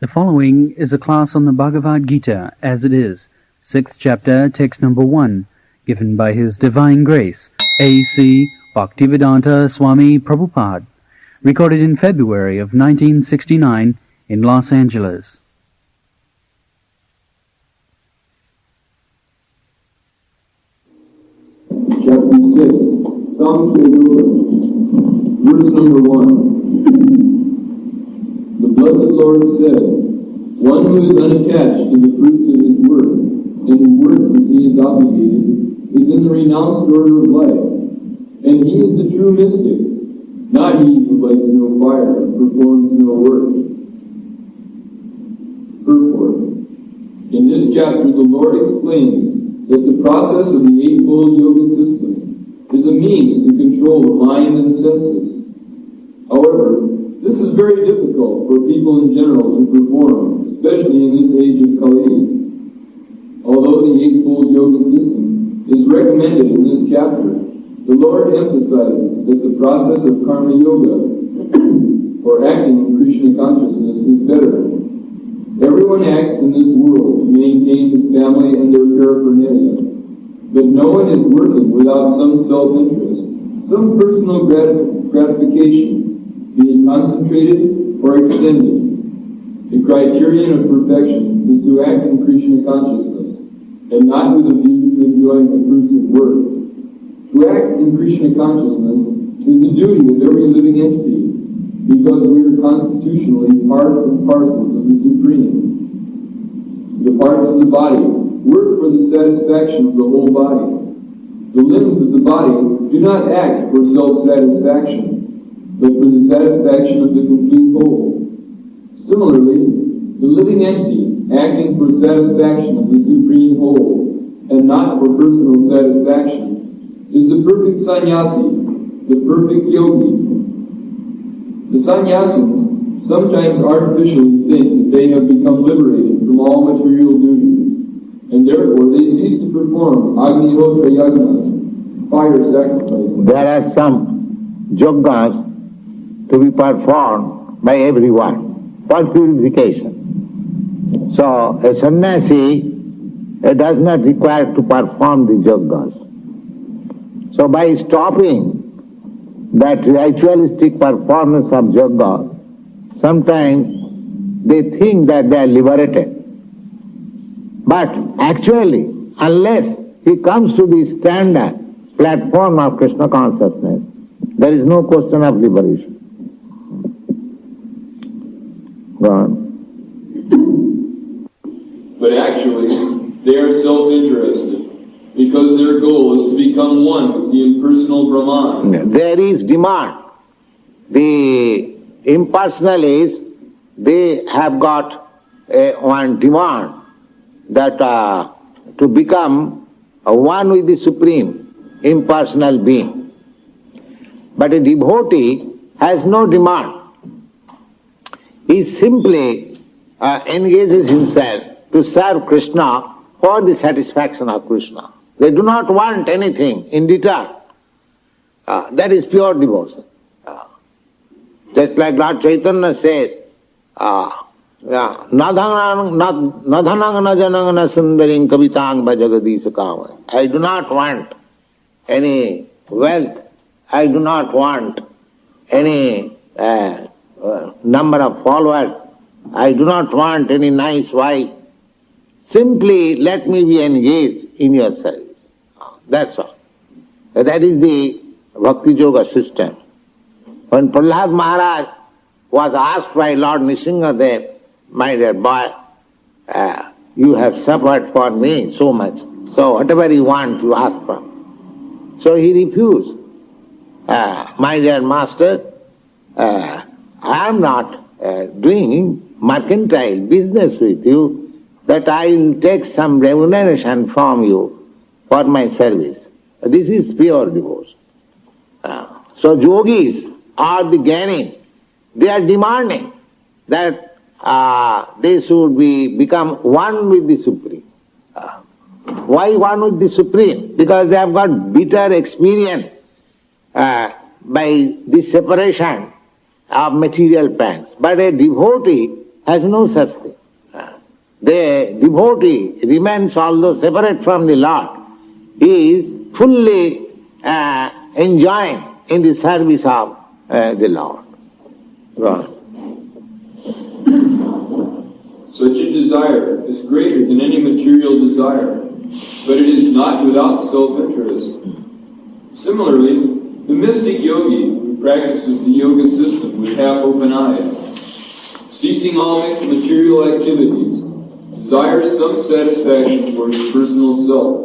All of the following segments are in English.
The following is a class on the Bhagavad Gita as it is, 6th chapter, text number 1, given by His Divine Grace, A.C. Bhaktivedanta Swami Prabhupada, recorded in February of 1969 in Los Angeles. Chapter 6, Samkhya Yoga, verse number 1. The Blessed Lord said, "One who is unattached to the fruits of his work, and who works as he is obligated, is in the renounced order of life, and he is the true mystic, not he who lights no fire and performs no work." Purport. In this chapter, the Lord explains that the process of the Eightfold Yoga system is a means to control the mind and senses. However, this is very difficult for people in general to perform, especially in this age of Kali. Although the Eightfold Yoga system is recommended in this chapter, the Lord emphasizes that the process of Karma Yoga, or acting in Krishna consciousness, is better. Everyone acts in this world to maintain his family and their paraphernalia, but no one is working without some self-interest, some personal gratification, be it concentrated or extended. The criterion of perfection is to act in Krishna consciousness, and not with a view to enjoying the fruits of work. To act in Krishna consciousness is the duty of every living entity, because we are constitutionally parts and parcels of the Supreme. The parts of the body work for the satisfaction of the whole body. The limbs of the body do not act for self-satisfaction, but for the satisfaction of the complete whole. Similarly, the living entity, acting for satisfaction of the supreme whole, and not for personal satisfaction, is the perfect sannyasi, the perfect yogi. The sannyasins sometimes artificially think that they have become liberated from all material duties, and therefore they cease to perform Agnihotra yagnas, fire sacrifices. There are some yogas to be performed by everyone for purification. So a sannyasi does not require to perform the yogas. So by stopping that ritualistic performance of yoga, sometimes they think that they are liberated. But actually, unless he comes to the standard platform of Krishna consciousness, there is no question of liberation. Go on. But actually, they are self-interested, because their goal is to become one with the impersonal Brahman. There is demand. The impersonalists, they have got one demand that to become one with the Supreme impersonal being. But a devotee has no demand. He simply engages himself to serve Krishna for the satisfaction of Krishna. They do not want anything in return. That is pure devotion. Just like Lord Chaitanya says, Nadhanang najanang sundaring kavitang bhajagadisa kama. I do not want any wealth. I do not want any number of followers. I do not want any nice wife. Simply let me be engaged in your service. That's all. That is the Bhakti Yoga system. When Prahlad Maharaj was asked by Lord Nrsimhadev, "My dear boy, you have suffered for me so much, so whatever you want, you ask for." So he refused. "My dear master, I am not doing mercantile business with you, that I will take some remuneration from you for my service." This is pure devotion. So yogis or the gyanis, they are demanding that they should become one with the Supreme. Why one with the Supreme? Because they have got bitter experience by the separation of material pangs. But a devotee has no such thing. The devotee remains, although separate from the Lord, is fully enjoying in the service of the Lord. God. Such a desire is greater than any material desire, but it is not without self-interest. Similarly, the mystic yogi who practices the yoga system with half-open eyes, ceasing all material activities, desires some satisfaction for his personal self.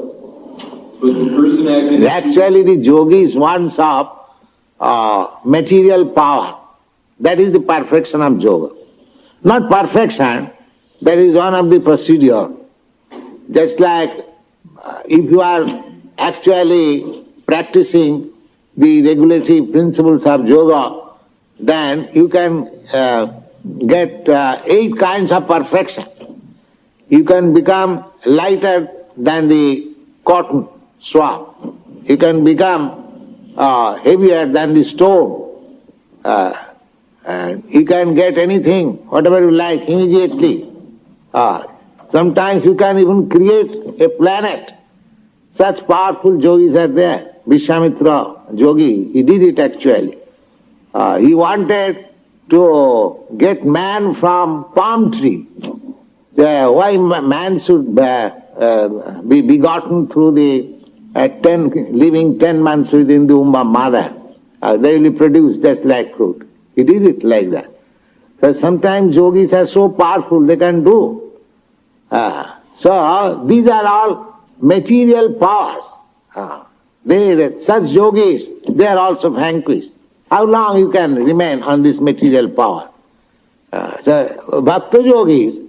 But the person acting... Actually, the yogis wants of material power. That is the perfection of yoga. Not perfection, that is one of the procedure. Just like if you are actually practicing the regulatory principles of yoga, then you can get 8 kinds of perfection. You can become lighter than the cotton swab. You can become heavier than the stone. And you can get anything, whatever you like, immediately. Sometimes you can even create a planet. Such powerful yogis are there. Vishwamitra yogi, he did it actually. He wanted to get man from palm tree. Why man should be begotten through the living 10 months within the womb of mother. They will produce just like fruit. He did it like that. So sometimes yogis are so powerful they can do. So these are all material powers. Such yogis, they are also vanquished. How long you can remain on this material power? So bhakta yogis,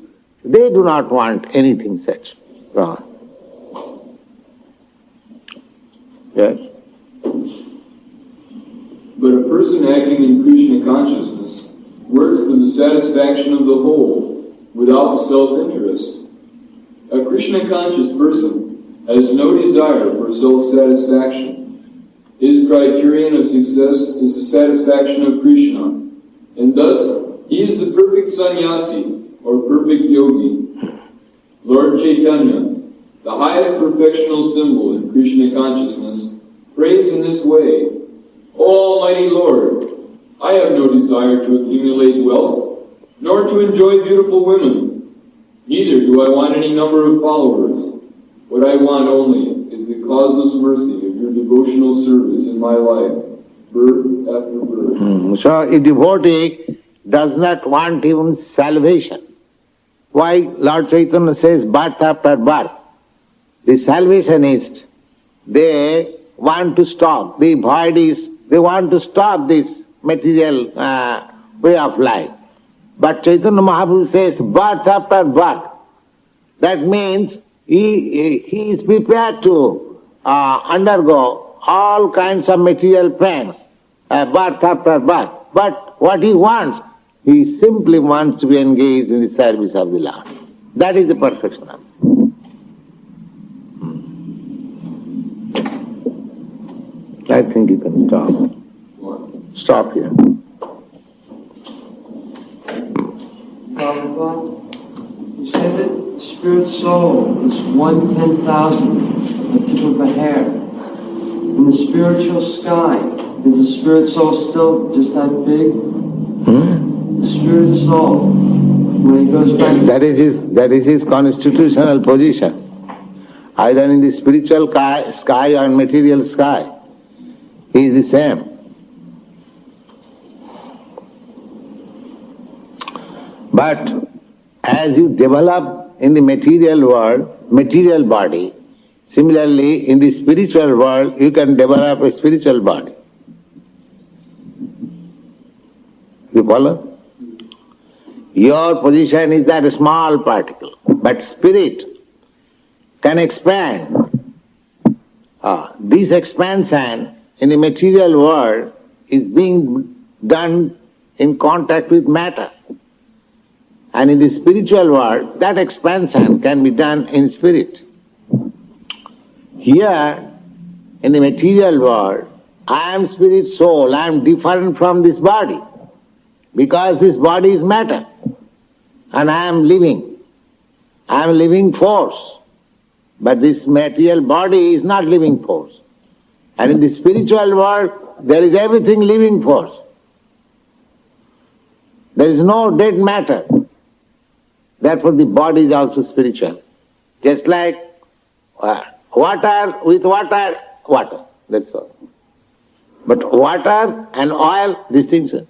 they do not want anything such. Yes? But a person acting in Krishna consciousness works for the satisfaction of the whole without self-interest. A Krishna-conscious person has no desire for self-satisfaction. His criterion of success is the satisfaction of Krishna, and thus he is the perfect sannyasi or perfect yogi. Lord Chaitanya, the highest perfectional symbol in Krishna consciousness, prays in this way: O Almighty Lord, I have no desire to accumulate wealth, nor to enjoy beautiful women. Neither do I want any number of followers. What I want only is the causeless mercy of your devotional service in my life, birth after birth. So a devotee does not want even salvation. Why Lord Chaitanya says birth after birth? The salvationists, they want to stop. The voidists, they want to stop this material way of life. But Chaitanya Mahaprabhu says birth after birth. That means he is prepared to undergo all kinds of material pains, birth after birth. But what he wants, he simply wants to be engaged in the service of the Lord. That is the perfection of it. I think you can stop. Stop here. Prabhupada, you said that the spirit soul is 1/10,000 of the tip of a hair. In the spiritual sky, is the spirit soul still just that big? The spirit soul, when he goes back... That is his constitutional position. Either in the spiritual sky or material sky. He is the same. But as you develop in the material world, material body, similarly in the spiritual world you can develop a spiritual body. You follow? Your position is that small particle, but spirit can expand. This expansion in the material world is being done in contact with matter. And in the spiritual world, that expansion can be done in spirit. Here, in the material world, I am spirit soul, I am different from this body, because this body is matter. and I am living. I am living force. But this material body is not living force. And in the spiritual world, there is everything living force. There is no dead matter. Therefore the body is also spiritual. Just like water with water, water. That's all. But water and oil, distinction.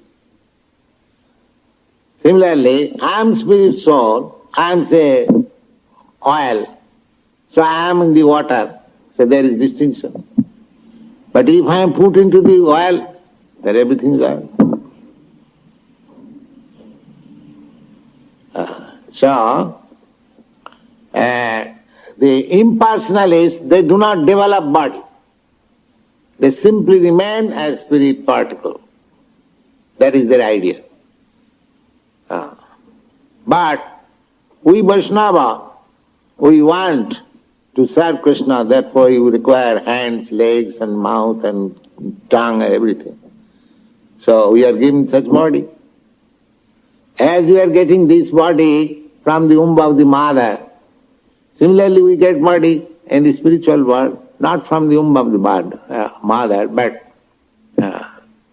Similarly, I am spirit soul, I am say oil, so I am in the water, so there is distinction. But if I am put into the oil, then everything is oil. So, the impersonalists, they do not develop body. They simply remain as spirit particle. That is their idea. But we Vaishnava, we want to serve Krishna, therefore we require hands, legs and mouth and tongue and everything. So we are given such body. As we are getting this body from the womb of the mother, similarly we get body in the spiritual world, not from the womb of the mother, but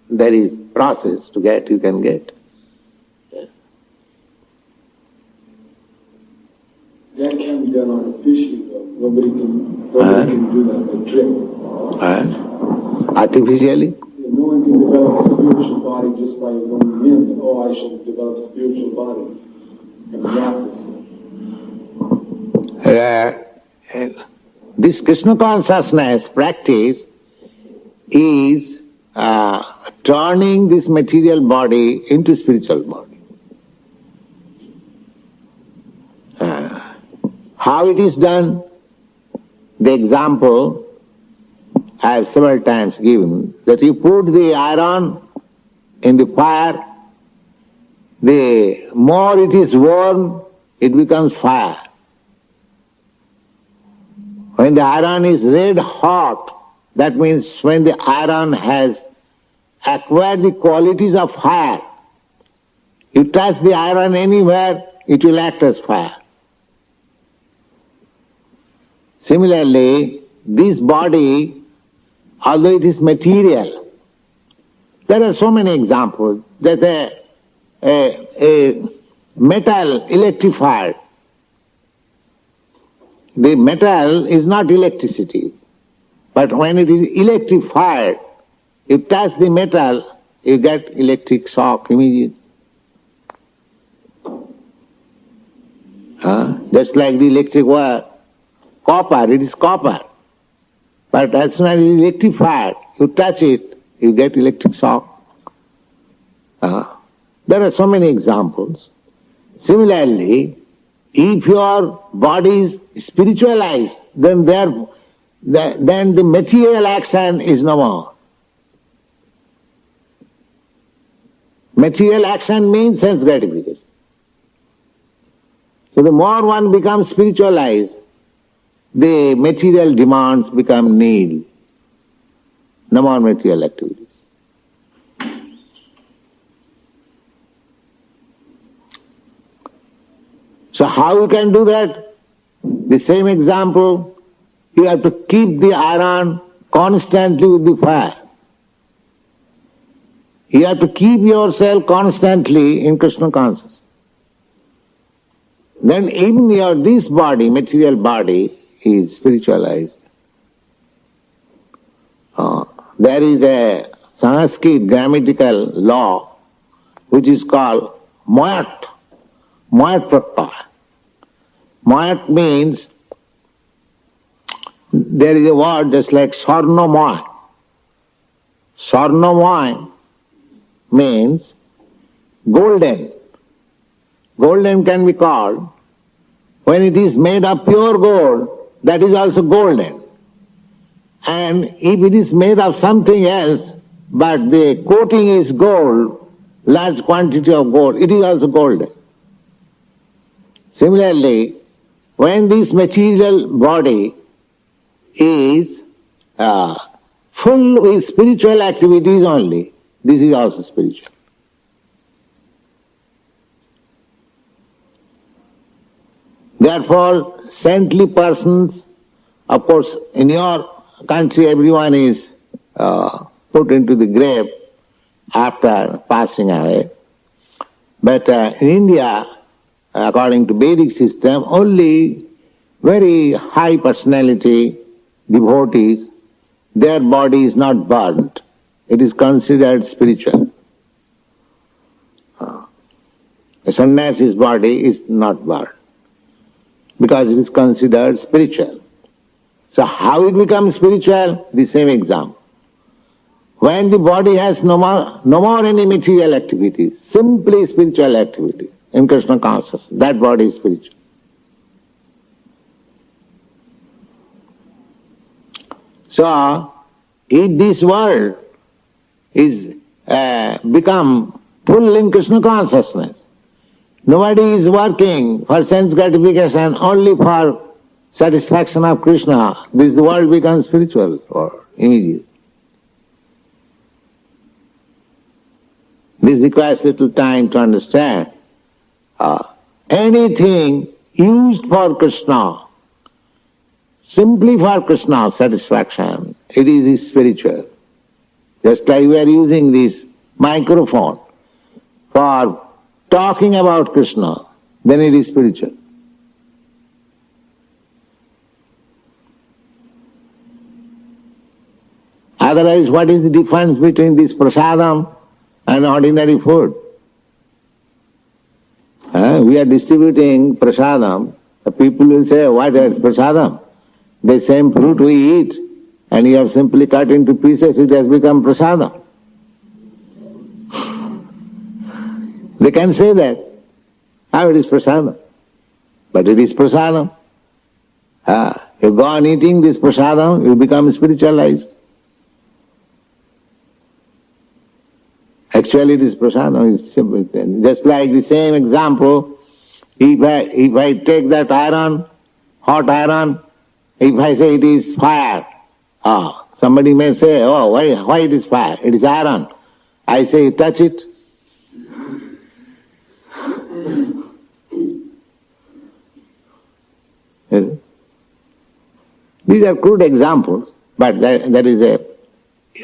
there is process to get, you can get. That can be done artificially though. Nobody can do that by trick. Artificially? No one can develop a spiritual body just by his own whim, and I shall develop a spiritual body. And This Krishna consciousness practice is turning this material body into spiritual body. How it is done? The example I have several times given, that you put the iron in the fire, the more it is warm, it becomes fire. When the iron is red hot, that means when the iron has acquired the qualities of fire, you touch the iron anywhere, it will act as fire. Similarly, this body, although it is material, there are so many examples that a metal electrified, the metal is not electricity, but when it is electrified, you touch the metal, you get electric shock immediately. Just like the electric wire, copper, it is copper. But as soon as it is electrified, you touch it, you get electric shock. There are so many examples. Similarly, if your body is spiritualized, then the material action is no more. Material action means sense gratification. So the more one becomes spiritualized, the material demands become nil. No more material activities. So how you can do that? The same example, you have to keep the iron constantly with the fire. You have to keep yourself constantly in Krishna consciousness. Then even this body, material body, is spiritualized. There is a Sanskrit grammatical law which is called Mayat Pratyaya. Mayat means, there is a word just like Sarnamay. Sarnamay means golden. Golden can be called, when it is made of pure gold, that is also golden. And if it is made of something else, but the coating is gold, large quantity of gold, it is also golden. Similarly, when this material body is full with spiritual activities only, this is also spiritual. Therefore, saintly persons, of course, in your country everyone is put into the grave after passing away. But in India, according to Vedic system, only very high personality devotees, their body is not burnt. It is considered spiritual. A sannyasi's body is not burnt because it is considered spiritual. So how it becomes spiritual? The same example. When the body has no more any material activities, simply spiritual activity in Krishna consciousness, that body is spiritual. So, if this world is become full in Krishna consciousness, nobody is working for sense gratification, only for satisfaction of Krishna, this world becomes spiritual or immediate. This requires little time to understand. Anything used for Krishna, simply for Krishna's satisfaction, it is spiritual. Just like we are using this microphone for talking about Krishna, then it is spiritual. Otherwise, what is the difference between this prasadam and ordinary food? We are distributing prasadam. The people will say, what is prasadam? The same fruit we eat, and you have simply cut into pieces, it has become prasadam. They can say that. How it is prasadam? But it is prasadam. You go on eating this prasadam, you become spiritualized. Actually it is prasadam, it's simple. Just like the same example, if I take that iron, hot iron, if I say it is fire, somebody may say, oh, why it is fire? It is iron. I say, touch it. These are crude examples, but there is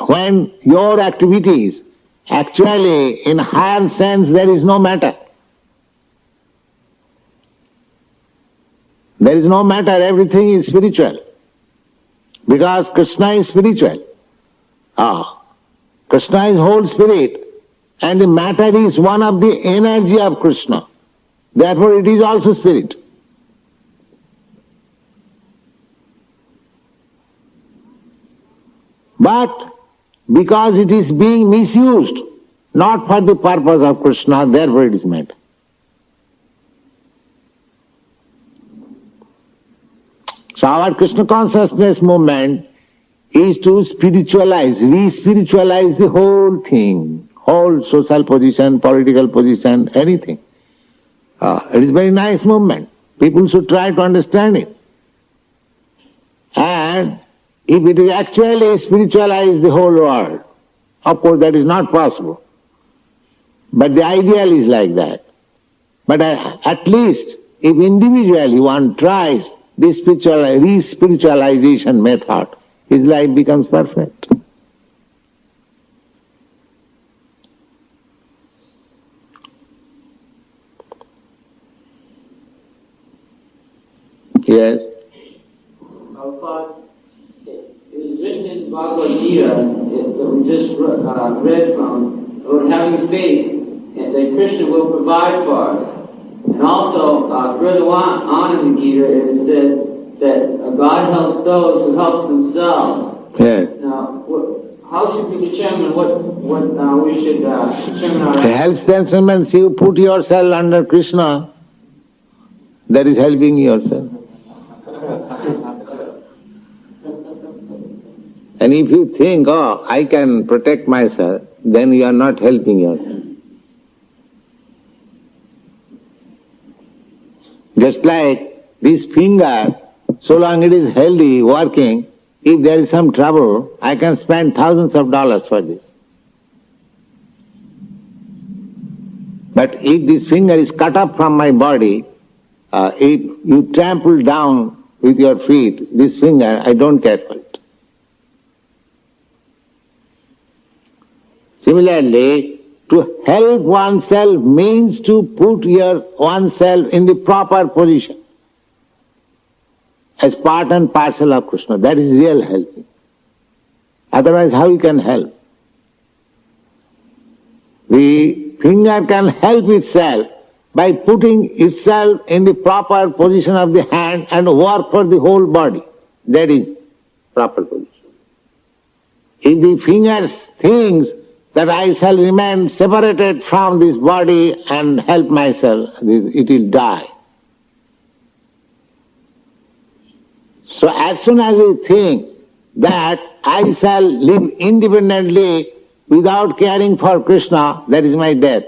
when your activities, actually in higher sense there is no matter. There is no matter, everything is spiritual. Because Krishna is spiritual. Krishna is whole spirit, and the matter is one of the energy of Krishna. Therefore it is also spirit. But because it is being misused, not for the purpose of Krishna, therefore it is matter. So our Krishna consciousness movement is to spiritualize, re-spiritualize the whole thing, whole social position, political position, anything. It is a very nice movement. People should try to understand it. And if it is actually spiritualize the whole world, of course that is not possible. But the ideal is like that. But at least if individually one tries this re-spiritualization method, his life becomes perfect. Yes? Prabhupada, it was written in Bhagavad Gita that we just read from, about having faith that Krishna will provide for us. And also, further on in the Gita, it is said that God helps those who help themselves. Yes. Now, how should we determine what we should determine our... Helps themselves, you put yourself under Krishna, that is helping yourself. And if you think, oh, I can protect myself, then you are not helping yourself. Just like this finger, so long it is healthy, working, if there is some trouble, I can spend thousands of dollars for this. But if this finger is cut off from my body, if you trample down with your feet this finger, I don't care for it. Similarly, to help oneself means to put oneself in the proper position as part and parcel of Krishna. That is real helping. Otherwise, how you can help? The finger can help itself by putting itself in the proper position of the hand and work for the whole body. That is proper position. If the finger thinks that I shall remain separated from this body and help myself, it will die. So as soon as we think that I shall live independently without caring for Krishna, that is my death.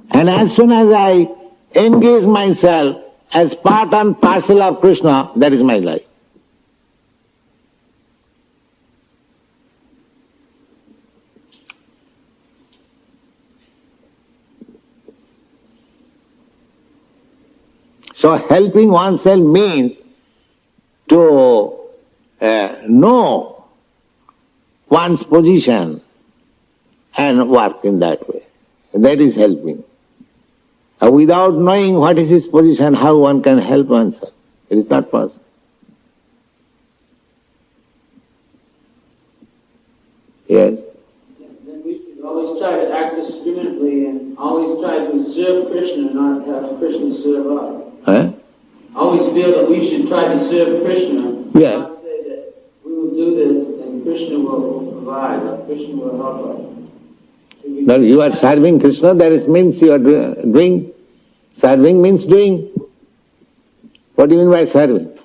And as soon as I engage myself as part and parcel of Krishna, that is my life. So helping oneself means to know one's position and work in that way. That is helping. Without knowing what is his position, how one can help oneself? It is not possible. Yes? Then we should always try to act discriminately and always try to serve Krishna, not have Krishna serve us. Huh? I always feel that we should try to serve Krishna, Yeah. not say that we will do this and Krishna will provide, or Krishna will help us. No, you are serving Krishna, that means you are doing. Serving means doing. What do you mean by serving?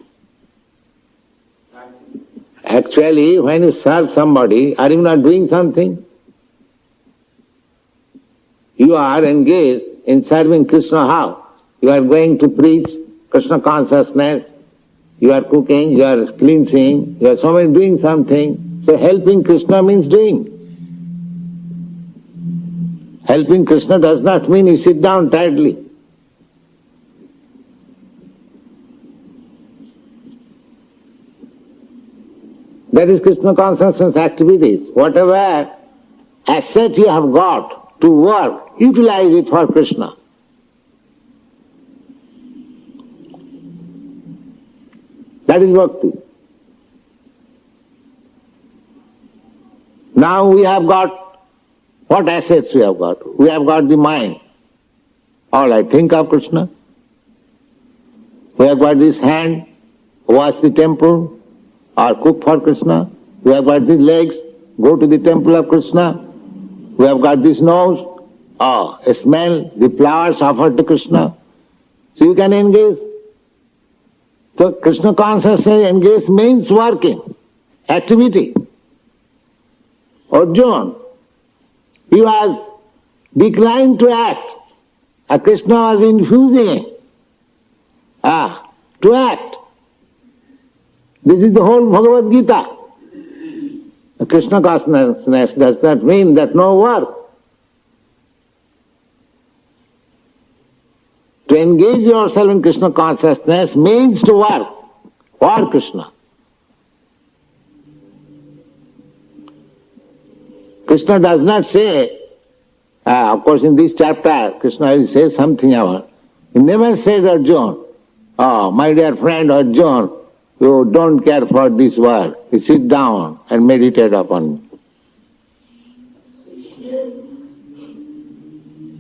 Actually, when you serve somebody, are you not doing something? You are engaged in serving Krishna how? You are going to preach Krishna consciousness, you are cooking, you are cleansing, you are somewhere doing something. So helping Krishna means doing. Helping Krishna does not mean you sit down tiredly. That is Krishna consciousness activities. Whatever asset you have got to work, utilize it for Krishna. That is bhakti. Now we have got, what assets we have got? We have got the mind. All right, think of Krishna. We have got this hand, wash the temple, or cook for Krishna. We have got these legs, go to the temple of Krishna. We have got this nose, smell the flowers offered to Krishna. So you can engage. So Krishna consciousness engage means working, activity. Arjuna, he was declined to act. Krishna was infusing him to act. This is the whole Bhagavad Gita. Krishna consciousness does not mean that no work. To engage yourself in Krishna consciousness means to work for Krishna. Krishna does not say, of course in this chapter, Krishna will say something about it. He never says, Arjuna, my dear friend Arjuna, you don't care for this world. You sit down and meditate upon me.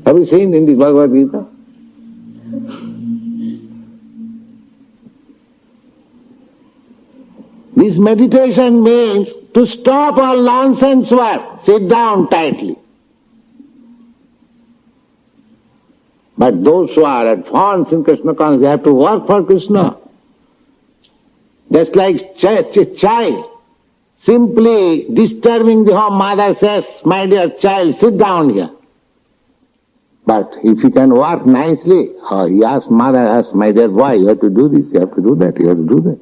Have you seen in the Bhagavad Gita? This meditation means to stop all nonsense work. Sit down tightly. But those who are advanced in Krishna consciousness, they have to work for Krishna. Just like a child, simply disturbing the home, mother says, my dear child, sit down here. But if you can work nicely, he asks, mother asks, my dear boy, you have to do this, you have to do that, you have to do that.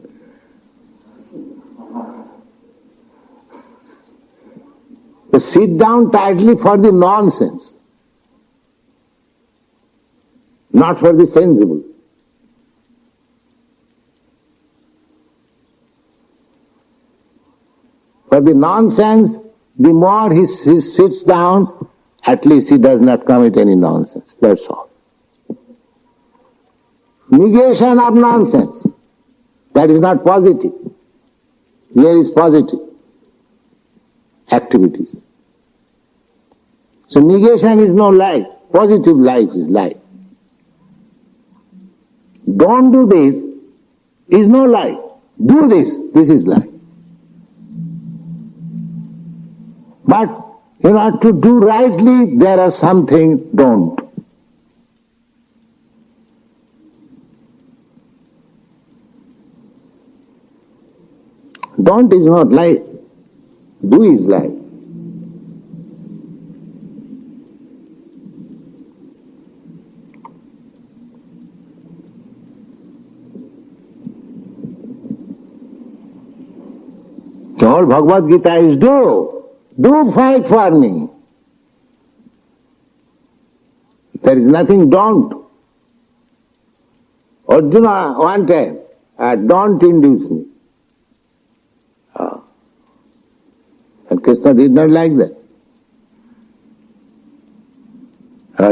So sit down tightly for the nonsense, not for the sensible. For the nonsense, the more he sits down, at least he does not commit any nonsense. That's all. Negation of nonsense. That is not positive. Here is positive activities. So negation is no life. Positive life is life. Don't do this is no life. Do this is life. But in order to do rightly, there are something don't. Don't is not life. Do is life. The whole Bhagavad Gita is do. Do fight for me. There is nothing don't. Arjuna wanted, don't induce me. And Krishna did not like that.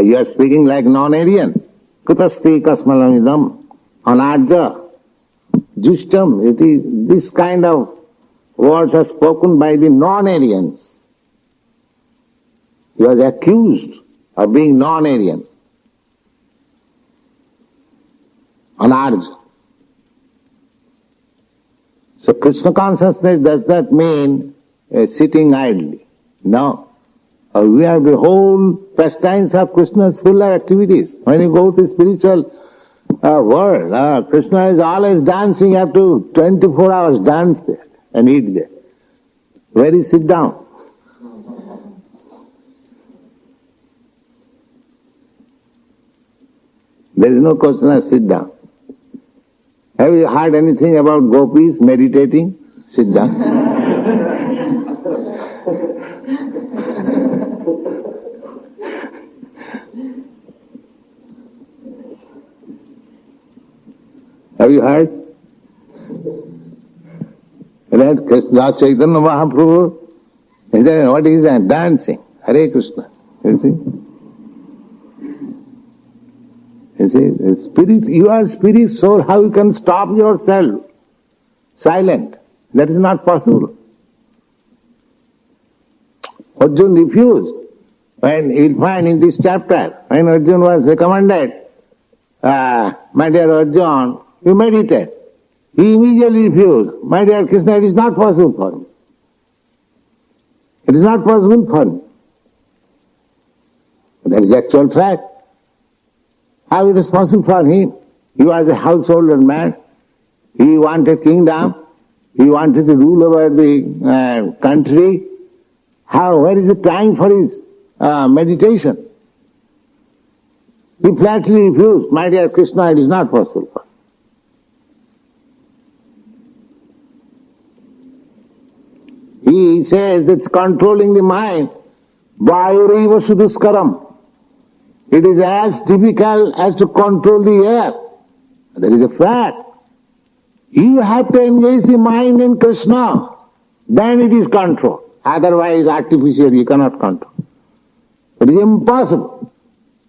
You are speaking like non-Aryan. Kutasti kasmalamidam anarja justam. It is this kind of words are spoken by the non-Aryans. He was accused of being non-Aryan. Anarja. So Krishna consciousness does not mean sitting idly. No. We have the whole pastimes of Krishna is full of activities. When you go to spiritual world, Krishna is always dancing. You have to 24 hours dance there and eat there. Where is sit down? There is no question of sit down. Have you heard anything about gopis meditating? Sit down. Have you heard? That Krishna Chaitanya Mahaprabhu, he said, what is that? Dancing. Hare Krishna. You see? You see, spirit, you are spirit soul, how you can stop yourself silent? That is not possible. Arjuna refused. When you will find in this chapter, when Arjuna was recommended, my dear Arjuna, you meditate. He immediately refused. My dear Krishna, it is not possible for me. It is not possible for me. That is actual fact. How it is possible for him? He was a householder man. He wanted kingdom. He wanted to rule over the country. Where is the time for his meditation? He flatly refused. My dear Krishna, it is not possible for me. He says that controlling the mind, vayureva suduskaram. It is as difficult as to control the air. That is a fact. You have to engage the mind in Krishna, then it is controlled. Otherwise, artificial, you cannot control. It is impossible.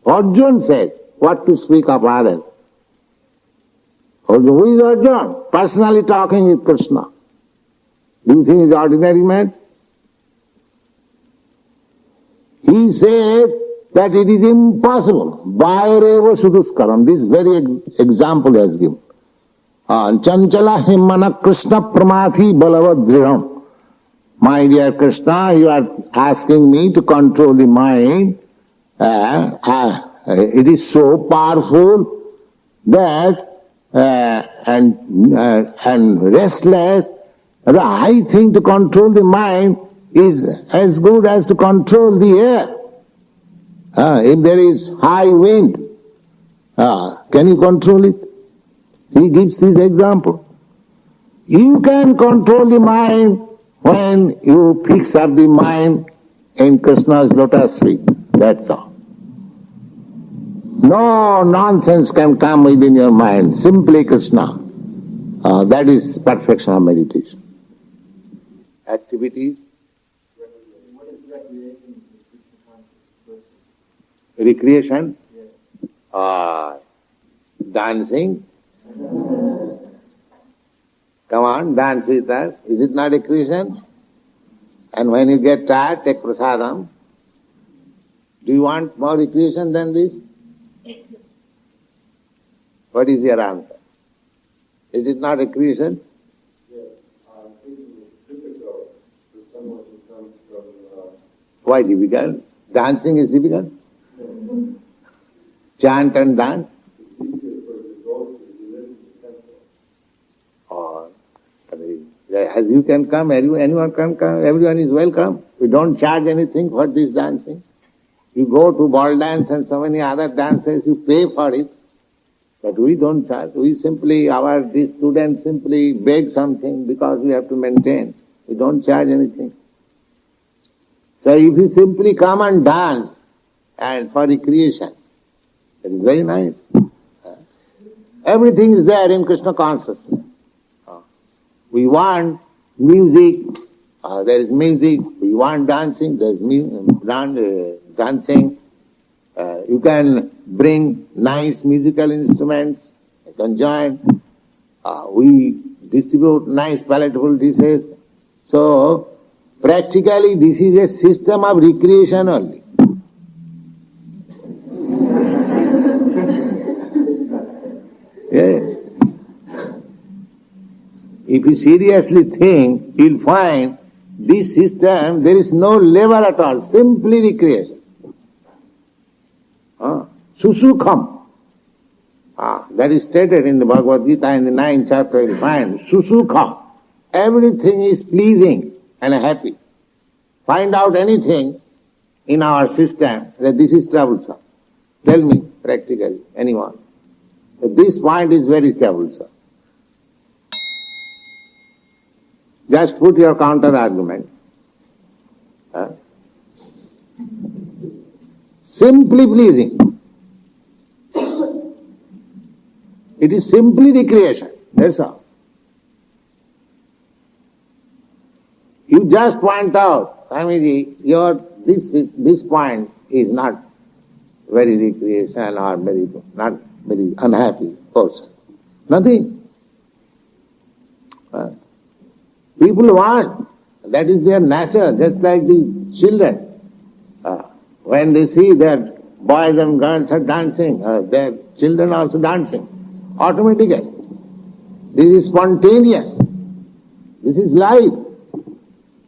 Arjuna said, what to speak of others? Who is Arjuna? Personally talking with Krishna. Do you think he is ordinary man? He said that it is impossible. Vaireva suduskaram. This very example he has given. Chanchala himmana Krishna pramathi balavadriram. My dear Krishna, you are asking me to control the mind. It is so powerful that and restless. I think to control the mind is as good as to control the air. If there is high wind, can you control it? He gives this example. You can control the mind when you fix up the mind in Krishna's lotus feet. That's all. No nonsense can come within your mind. Simply Krishna. That is perfection of meditation. Activities. What is recreation in the Krishna conscious person? Recreation. Yes. Dancing. Come on, dance with us. Is it not recreation? And when you get tired, take prasadam. Do you want more recreation than this? What is your answer? Is it not recreation? Yes, I think it is difficult for someone who comes from... Why difficult? Dancing is difficult? Chant and dance? It's easier for the devotees to live in the temple. Or, as you can come, anyone can come, everyone is welcome. We don't charge anything for this dancing. You go to ball dance and so many other dances, you pay for it. But we don't charge. We simply, these students simply beg something because we have to maintain. We don't charge anything. So if you simply come and dance and for recreation, it is very nice. Everything is there in Krishna consciousness. We want music, there is music. We want dancing, there is dancing. You can bring nice musical instruments, you can join. We distribute nice palatable dishes. So, practically this is a system of recreation only. Yes. If you seriously think, you'll find this system, there is no labor at all, simply recreation. Susukham. That is stated in the Bhagavad Gita in the 9th chapter, you'll find Susukham. Everything is pleasing and happy. Find out anything in our system that this is troublesome. Tell me, practically, anyone. That this point is very troublesome. Just put your counter argument. Simply pleasing. It is simply recreation. That's all. You just point out, Swamiji, this point is not very recreation or not very unhappy person. Nothing. People want. That is their nature, just like the children. When they see that boys and girls are dancing, their children also dancing. Automatically. This is spontaneous. This is life.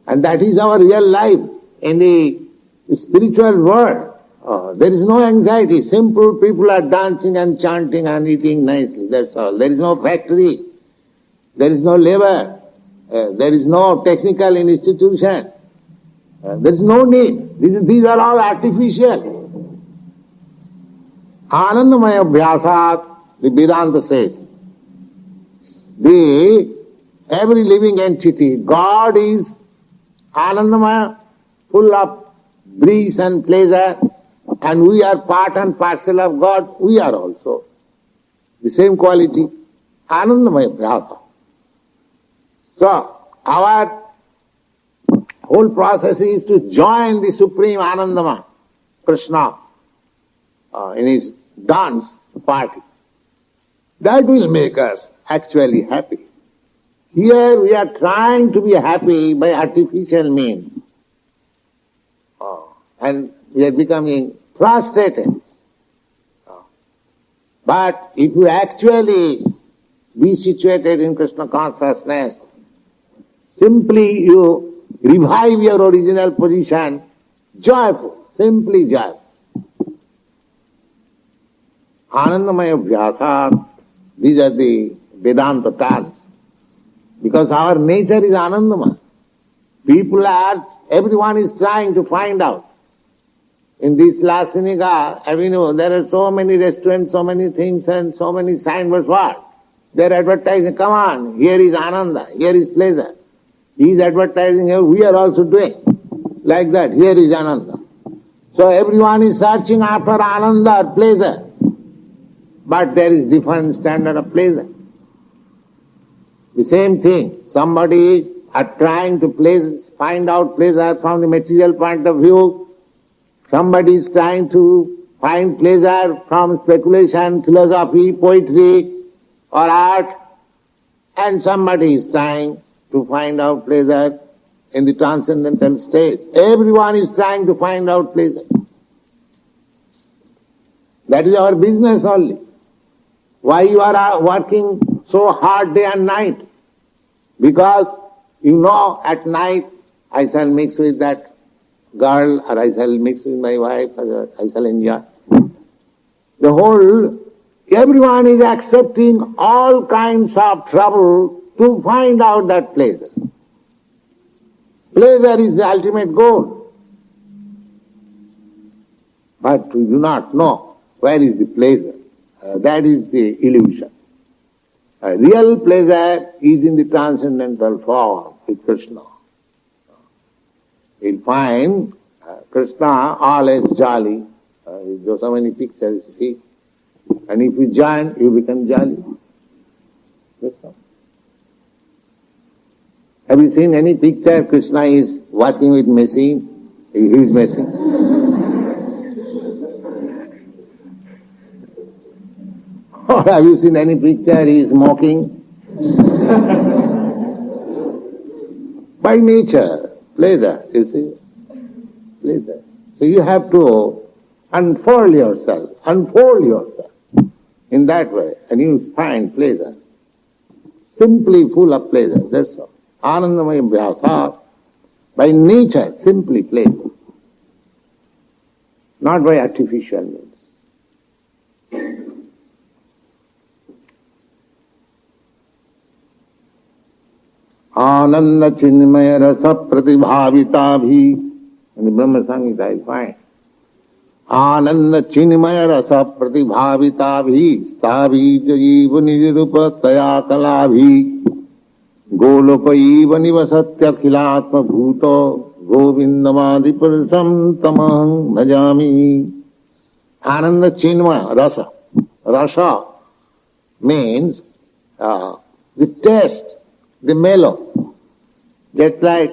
And that is our real life in the spiritual world. There is no anxiety. Simple people are dancing and chanting and eating nicely. That's all. There is no factory. There is no labor. There is no technical institution. There is no need. These are all artificial. Anandamaya Abhyasat, the Vedanta says, every living entity, God is Anandamaya, full of bliss and pleasure, and we are part and parcel of God, we are also the same quality. Anandamaya Abhyasat. So, our whole process is to join the Supreme Anandama, Krishna, in his dance party. That will make us actually happy. Here we are trying to be happy by artificial means. And we are becoming frustrated. But if you actually be situated in Krishna consciousness, simply you revive your original position, joyful, simply joyful. Anandamaya Abhyasat, these are the Vedanta terms. Because our nature is Anandamaya. Everyone is trying to find out. In this Lasinika Avenue, there are so many restaurants, so many things and so many signboards. What? They are advertising, come on, here is Ananda, here is pleasure. He is advertising here, we are also doing. Like that, here is Ananda. So everyone is searching after Ananda or pleasure. But there is different standard of pleasure. The same thing, somebody are trying to find out pleasure from the material point of view. Somebody is trying to find pleasure from speculation, philosophy, poetry or art. And somebody is trying to find out pleasure in the transcendental stage. Everyone is trying to find out pleasure. That is our business only. Why you are working so hard day and night? Because you know at night I shall mix with that girl, or I shall mix with my wife, or I shall enjoy. Everyone is accepting all kinds of trouble to find out that pleasure. Pleasure is the ultimate goal. But we do not know where is the pleasure. That is the illusion. Real pleasure is in the transcendental form with Krishna. You'll find Krishna always jolly. There are so many pictures, you see. And if you join, you become jolly. Krishna. Have you seen any picture Krishna is working with machine? He is machine. Or have you seen any picture he is smoking? By nature, pleasure, you see. Pleasure. So you have to unfold yourself in that way, and you find pleasure. Simply full of pleasure, that's all. Anandamaya Vyasa, by nature, simply pleasure. Not by artificial means. Ananda Chinmaya Rasa Pratibhavita in the Brahma Samhita I find. Ananda Chinmaya Rasa Pratibhavita Stabhi Jiva Nirupa Taya Kalabhi Goloka Iva Nivasatya Khilatma Bhuto Govindamadi Pursam Tamahang Bhajami. Ananda Chinmaya Rasa. Rasa means the taste, the mellow. Just like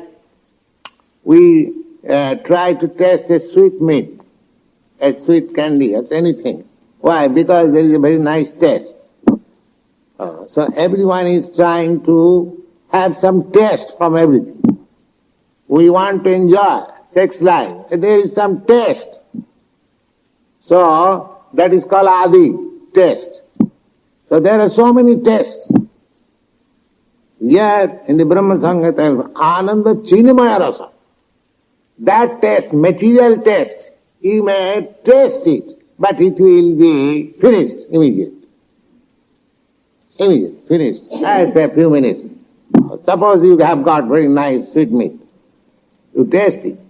we try to taste a sweet meat, a sweet candy, or anything. Why? Because there is a very nice taste. So everyone is trying to have some taste from everything. We want to enjoy sex life. There is some taste. So that is called adi, taste. So there are so many tastes. Yet in the Brahma Samhita, Ananda Chinmaya Rasa. That taste, material taste, you may taste it, but it will be finished immediately. Immediate, finished. I say a few minutes. Suppose you have got very nice sweet meat. You taste it.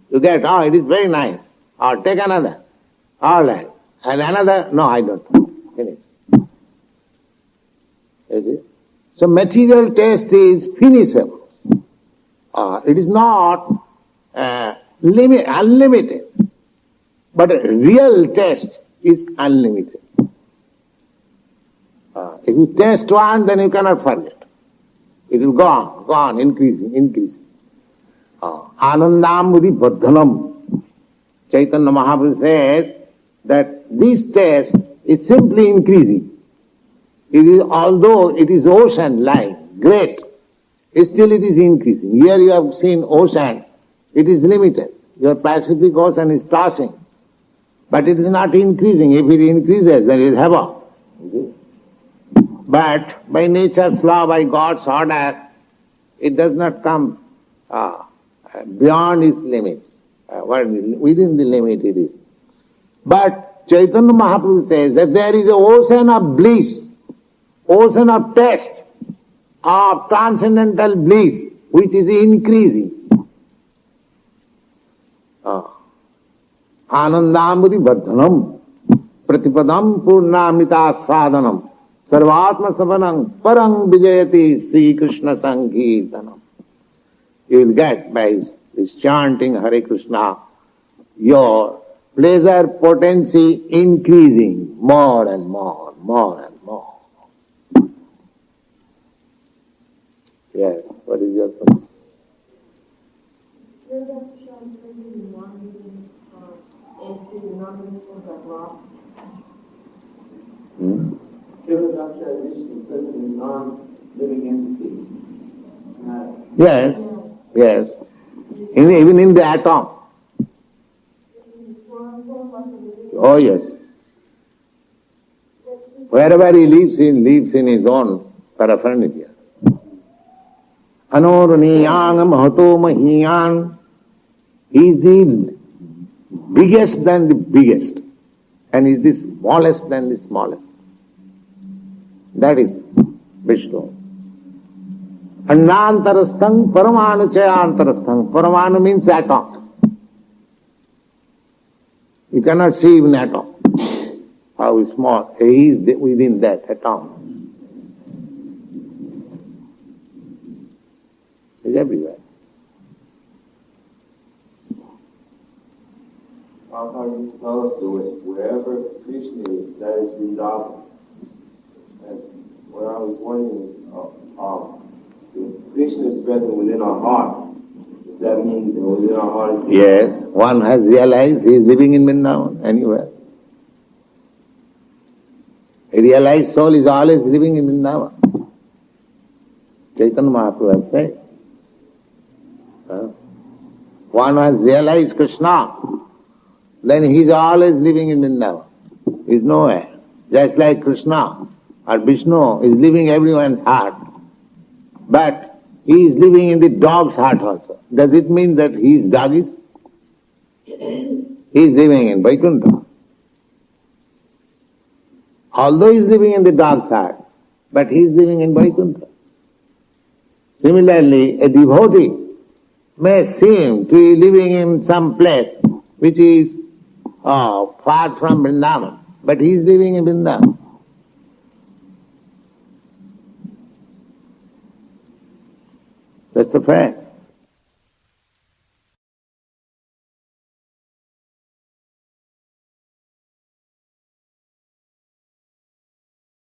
You get, oh, it is very nice. Or take another. All right. And another, no, I don't. Finished. You see? So material taste is finishable. It is not unlimited. But real taste is unlimited. If you taste one, then you cannot forget. It will go on, increasing. Anandamudi Vardhanam. Chaitanya Mahaprabhu says that this taste is simply increasing. It is, although it is ocean like, great, still it is increasing. Here you have seen ocean, it is limited. Your Pacific Ocean is tossing, but it is not increasing. If it increases, then it is heaven. You see? But by nature's law, by God's order, it does not come beyond its limit. Within the limit it is. But Chaitanya Mahaprabhu says that there is an ocean of bliss, ocean of taste, of transcendental bliss, which is increasing. Anandamudi Vardhanam Pratipadam Purnamita Sadhanam Sarvatma Savanam Parang Vijayati Sri Krishna Sankirtanam. You will get by is chanting Hare Krishna, your pleasure potency increasing more and more, more and more. Yes, what is your question? Acharya is present in non-living entities. Yes, yes. Even in the atom. Oh yes. Wherever he lives in his own paraphernalia. Anoruniyang mahato mahiyan. He is the biggest than the biggest. And is the smallest than the smallest. That is Vishnu. Annantarasthang paramanu chayantarasthang. Paramanu means atom. You cannot see even atom. How small. He is within that atom. He is everywhere. How you tell us the way? Wherever Krishna is, that is Vrindavan. And what I was wondering is, if Krishna is present within our hearts, does that mean that within our hearts? Yes, one has realized he is living in Vrindavan, anywhere. A realized soul is always living in Vrindavan. Chaitanya Mahaprabhu has said. One has realized Krishna, then he is always living in Vrindavan. He is nowhere. Just like Krishna or Vishnu is living everyone's heart. But he is living in the dog's heart also. Does it mean that he is doggish? He is living in Vaikuntha. Although he is living in the dog's heart, but he is living in Vaikuntha. Similarly, a devotee may seem to be living in some place which is far from Vrindavan, but he is living in Vrindavan. That's a fact.